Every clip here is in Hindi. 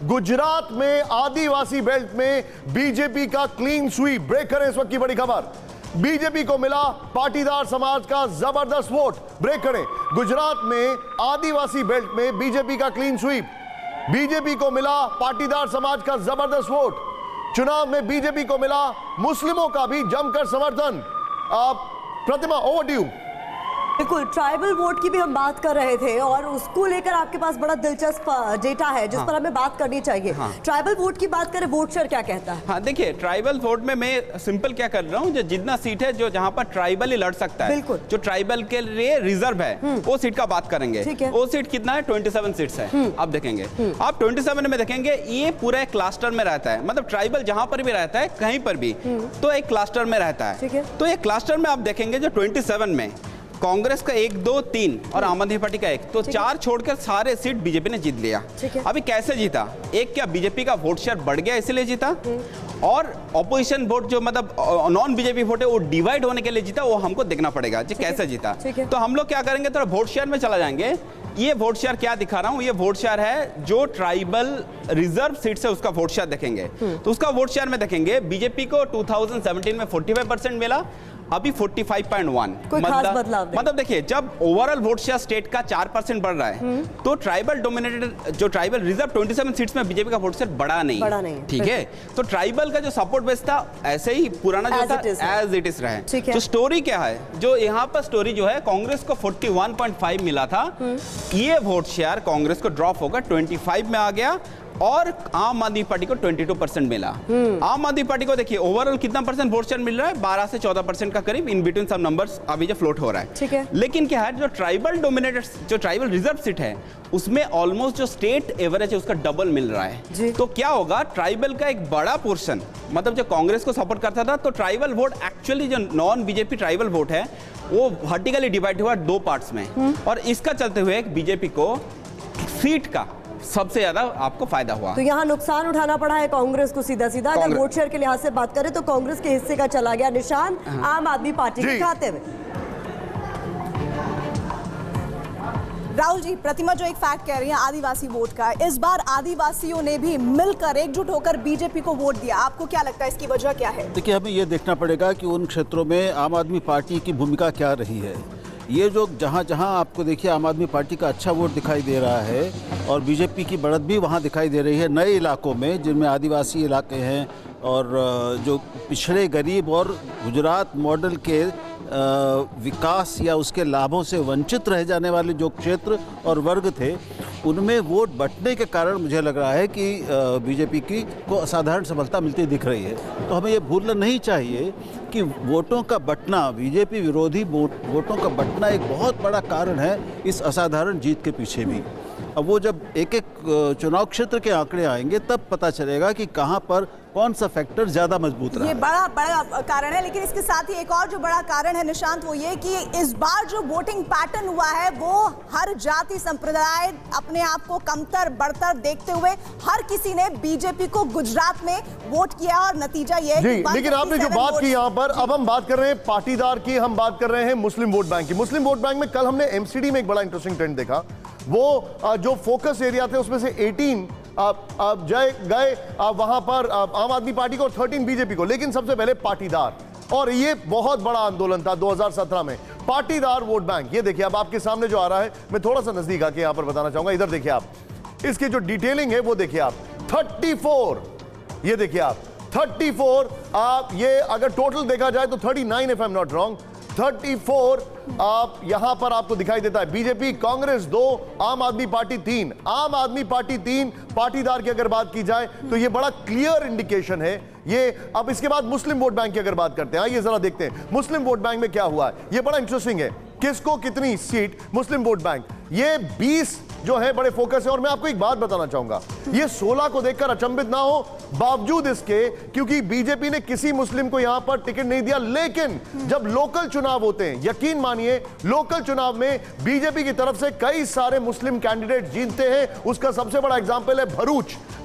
गुजरात में आदिवासी बेल्ट में बीजेपी का क्लीन स्वीप। ब्रेक करें इस वक्त की बड़ी खबर। बीजेपी को मिला पाटीदार समाज का जबरदस्त वोट। ब्रेक करें। गुजरात में आदिवासी बेल्ट में बीजेपी का क्लीन स्वीप। बीजेपी को मिला पाटीदार समाज का जबरदस्त वोट। चुनाव में बीजेपी को मिला मुस्लिमों का भी जमकर समर्थन। प्रतिमा, ओवर टू यू। बिल्कुल, ट्राइबल वोट की भी हम बात कर रहे थे और उसको लेकर आपके पास बड़ा दिलचस्प डेटा है जिस पर हमें बात करनी चाहिए। ट्राइबल वोट की बात करें, वोट शेयर क्या कहता है? हाँ, देखिए, ट्राइबल वोट में मैं सिंपल क्या कर रहा हूँ, जो जितना सीट है जो जहाँ पर ट्राइबल ही लड़ सकता है, जो ट्राइबल के लिए रिजर्व है, वो सीट का बात करेंगे। वो सीट कितना है? 27 सीट्स है। आप देखेंगे, आप 27 में देखेंगे, ये पूरा एक क्लस्टर में रहता है। मतलब ट्राइबल जहां पर भी रहता है, कहीं पर भी, तो एक क्लस्टर में रहता है। तो एक क्लस्टर में आप देखेंगे जो 27 में कांग्रेस का 1, 2, 3 और आम आदमी पार्टी का 1, तो 4 छोड़कर सारे सीट बीजेपी ने जीत लिया। अभी कैसे जीता? एक, क्या बीजेपी का वोट शेयर बढ़ गया इसलिए जीता, और ऑपोजिशन वोट जो मतलब नॉन बीजेपी वोट है वो डिवाइड होने के लिए जीता। वो हमको देखना पड़ेगा जी कैसे जीता। तो हम लोग क्या करेंगे, थोड़ा वोट शेयर में चला जाएंगे। ये वोट शेयर क्या दिखा रहा हूं, ये वोट शेयर है जो ट्राइबल रिजर्व सीट से उसका वोट शेयर देखेंगे। तो उसका वोट शेयर में देखेंगे, बीजेपी को 2017 में 45% मिला, अभी 45.1। मतलब देखिए, जब ओवरऑल वोट शेयर स्टेट का 4% बढ़ रहा है, तो ट्राइबल डोमिनेटेड जो ट्राइबल रिजर्व 27 सीट्स में बीजेपी का वोट शेयर बढ़ा नहीं। ठीक है, तो ट्राइबल का जो सपोर्ट बेस था ऐसे ही पुराना जो था एज इट इज रहे। तो स्टोरी क्या है, जो यहाँ पर स्टोरी जो है, कांग्रेस को 41.5 मिला था, ये वोट शेयर कांग्रेस को ड्रॉप होकर 25 में आ गया और आम आदमी पार्टी को 22% मिला। आम आदमी पार्टी को देखिए ओवरऑल कितना परसेंट वोट शेयर मिल रहा है, 12 से 14% का करीब, इन बिटवीन सब नंबर्स अभी जो फ्लोट हो रहा है। ठीक है, लेकिन क्या है, जो ट्राइबल डोमिनेटेड जो ट्राइबल रिजर्व सीट है, उसमें ऑलमोस्ट जो स्टेट एवरेज है उसका डबल मिल रहा है। तो क्या होगा, ट्राइबल का एक बड़ा पोर्शन, मतलब जो कांग्रेस को सपोर्ट करता था, तो ट्राइबल वोट एक्चुअली जो नॉन बीजेपी ट्राइबल वोट है वो वर्टिकली डिवाइड हुआ 2 पार्ट्स में, और इसका चलते हुए बीजेपी को सीट का सबसे ज्यादा आपको फायदा हुआ। तो यहाँ नुकसान उठाना पड़ा है कांग्रेस को सीधा सीधा। अगर वोट शेयर के लिहाज से बात करें तो कांग्रेस के हिस्से का चला गया निशान आम आदमी पार्टी के खाते में। राहुल जी, प्रतिमा जो एक फैक्ट कह रही है आदिवासी वोट का, इस बार आदिवासियों ने भी मिलकर एकजुट होकर बीजेपी को वोट दिया। आपको क्या लगता है इसकी वजह क्या है? देखिए, हमें ये देखना पड़ेगा कि उन क्षेत्रों में आम आदमी पार्टी की भूमिका क्या रही है। ये जो जहाँ जहाँ आपको देखिए आम आदमी पार्टी का अच्छा वोट दिखाई दे रहा है और बीजेपी की बढ़त भी वहाँ दिखाई दे रही है, नए इलाकों में जिनमें आदिवासी इलाके हैं और जो पिछड़े गरीब और गुजरात मॉडल के विकास या उसके लाभों से वंचित रह जाने वाले जो क्षेत्र और वर्ग थे, उनमें वोट बंटने के कारण मुझे लग रहा है कि बीजेपी की को असाधारण सफलता मिलती दिख रही है। तो हमें ये भूलना नहीं चाहिए कि वोटों का बंटना, बीजेपी विरोधी वोटों का बंटना एक बहुत बड़ा कारण है इस असाधारण जीत के पीछे भी। अब वो जब एक एक चुनाव क्षेत्र के आंकड़े आएंगे तब पता चलेगा कि कहां पर कौन सा फैक्टर ज्यादा मजबूत रहा। ये बड़ा कारण है, लेकिन इसके साथ ही एक और जो बड़ा कारण है निशांत, वो ये कि इस बार जो वोटिंग पैटर्न हुआ है वो हर जाति संप्रदाय अपने आप को कमतर बढ़तर देखते हुए हर किसी ने बीजेपी को गुजरात में वोट किया और नतीजा ये है। लेकिन आपने जो बात की यहाँ पर, अब हम बात कर रहे हैं पाटीदार की, हम बात कर रहे हैं मुस्लिम वोट बैंक की। मुस्लिम वोट बैंक में कल हमने एमसीडी में एक बड़ा इंटरेस्टिंग ट्रेंड देखा। वो जो फोकस एरिया थे उसमें से 18 गए वहां पर आम आदमी पार्टी को और 13 बीजेपी को, लेकिन सबसे पहले पाटीदार, और ये बहुत बड़ा आंदोलन था 2017 में। पाटीदार वोट बैंक, ये देखिए अब आपके सामने जो आ रहा है, मैं थोड़ा सा नजदीक आके यहां पर बताना चाहूंगा। इधर देखिए आप, इसकी जो डिटेलिंग है वो देखिए आप, 34, ये देखिए आप 34, आप ये अगर टोटल देखा जाए तो 39 if I am not wrong, 34 आप यहां पर आपको दिखाई देता है। बीजेपी कांग्रेस 2, आम आदमी पार्टी 3, आम आदमी पार्टी 3, पाटीदार की अगर बात की जाए तो यह बड़ा क्लियर इंडिकेशन है ये। अब इसके बाद मुस्लिम वोट बैंक की अगर बात करते हैं, ये जरा देखते हैं मुस्लिम वोट बैंक में क्या हुआ है। ये बड़ा इंटरेस्टिंग है, किसको कितनी सीट मुस्लिम वोट बैंक, ये 20 जो है बड़े फोकस है। और मैं आपको एक बात बताना चाहूंगा, ये 16 को देखकर अचंभित ना हो, बावजूद इसके क्योंकि बीजेपी ने किसी मुस्लिम को यहां पर टिकट नहीं दिया। लेकिन जब लोकल चुनाव होते हैं, यकीन मानिए लोकल चुनाव में बीजेपी की तरफ से कई सारे मुस्लिम कैंडिडेट जीतते हैं। उसका सबसे बड़ा एग्जांपल है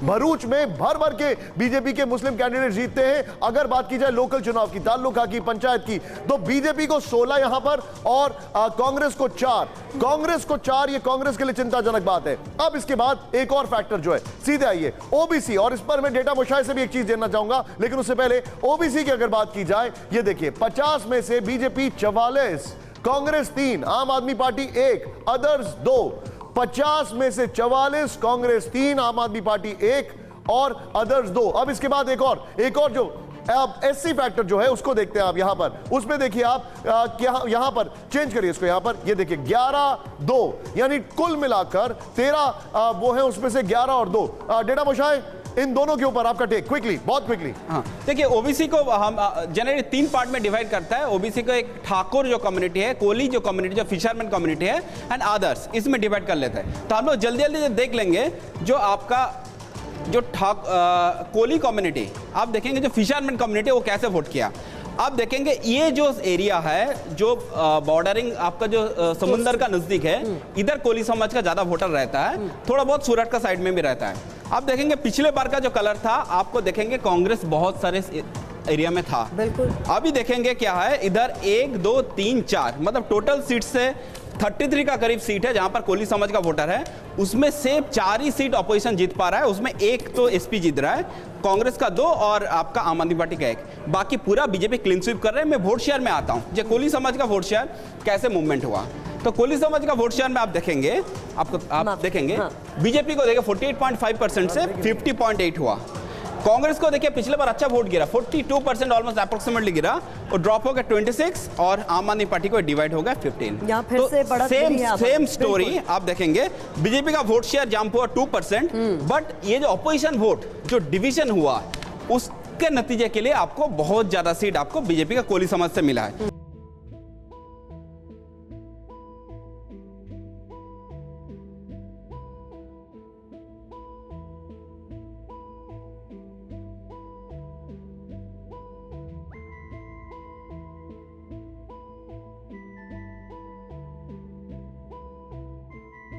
भरूच में भर भर के बीजेपी के मुस्लिम कैंडिडेट जीतते हैं। अगर बात की जाए लोकल चुनाव की, ताल्लुका की, पंचायत की, तो बीजेपी को 16 यहां पर और कांग्रेस को 4। कांग्रेस को 4, ये कांग्रेस के लिए चिंता चिंताजनक बात है। अब इसके बाद एक और फैक्टर जो है, सीधे आइए ओबीसी, और इस पर मैं डेटा मुशाहिद से भी एक चीज देना चाहूंगा, लेकिन उससे पहले ओबीसी की अगर बात की जाए, ये देखिए 50 में से बीजेपी 44, कांग्रेस 3, आम आदमी पार्टी 1, अदर्स 2। 50 में से 44, कांग्रेस 3, आम आदमी पार्टी 1 और अदर्स 2। अब इसके बाद एक और जो अब एससी फैक्टर जो है उसको देखते हैं आप यहां पर, उसमें देखिए आप क्या यहां पर चेंज करिए इसको, यहां पर ये देखिए 11-2, यानी कुल मिलाकर 13 वो है, उसमें से 11 और 2। डेटा मुशाहिद, इन दोनों के ऊपर आपका टेक क्विकली, बहुत क्विकली। हाँ, देखिए ओबीसी को हम जनरली 3 पार्ट में डिवाइड करता है। ओबीसी को एक ठाकुर जो कम्युनिटी है, कोली जो कम्युनिटी, जो फिशरमैन कम्युनिटी है, एंड अदर्स, इसमें डिवाइड कर लेते हैं। तो हम लोग जल्दी जल्दी देख लेंगे जो आपका जो कोली कम्युनिटी, आप देखेंगे जो फिशरमैन कम्युनिटी वो कैसे वोट किया। आप देखेंगे ये जो एरिया है जो बॉर्डरिंग आपका जो समुंदर का नजदीक है, इधर कोली समाज का ज्यादा वोटर रहता है, थोड़ा बहुत सूरत का साइड में भी रहता है। आप देखेंगे पिछले बार का जो कलर था, आपको देखेंगे कांग्रेस बहुत सारे एरिया में था। बिल्कुल। अभी देखेंगे क्या है, इधर 1 2 3 4 मतलब टोटल सीट से 33 का करीब सीट है जहां पर कोली समाज का वोटर है, उसमें से 4 ही सीट ऑपोजिशन जीत पा रहा है। उसमें 1 तो एसपी जीत रहा है, कांग्रेस का 2 और आपका आम आदमी पार्टी का 1, बाकी पूरा बीजेपी क्लीन स्वीप कर रहे हैं। मैं वोट शेयर में आता हूं, जो कोली समाज का वोट शेयर कैसे मूवमेंट हुआ। तो कोली समाज का वोट शेयर में आप देखेंगे, आप देखेंगे बीजेपी को देखिए 48.5% से 50.8 हुआ। कांग्रेस को देखिए पिछले बार अच्छा वोट गिरा, 42% ऑलमोस्ट अप्रोक्सीमेटली गिरा और ड्रॉप हो गया 26, और आम आदमी पार्टी को डिवाइड हो गया 15। फिर तो से बड़ा सेम स्टोरी आप देखेंगे, बीजेपी का वोट शेयर जंप हुआ 2%, बट ये जो अपोजिशन वोट जो डिवीजन हुआ उसके नतीजे के लिए आपको बहुत ज्यादा सीट आपको बीजेपी का कोली समाज से मिला है।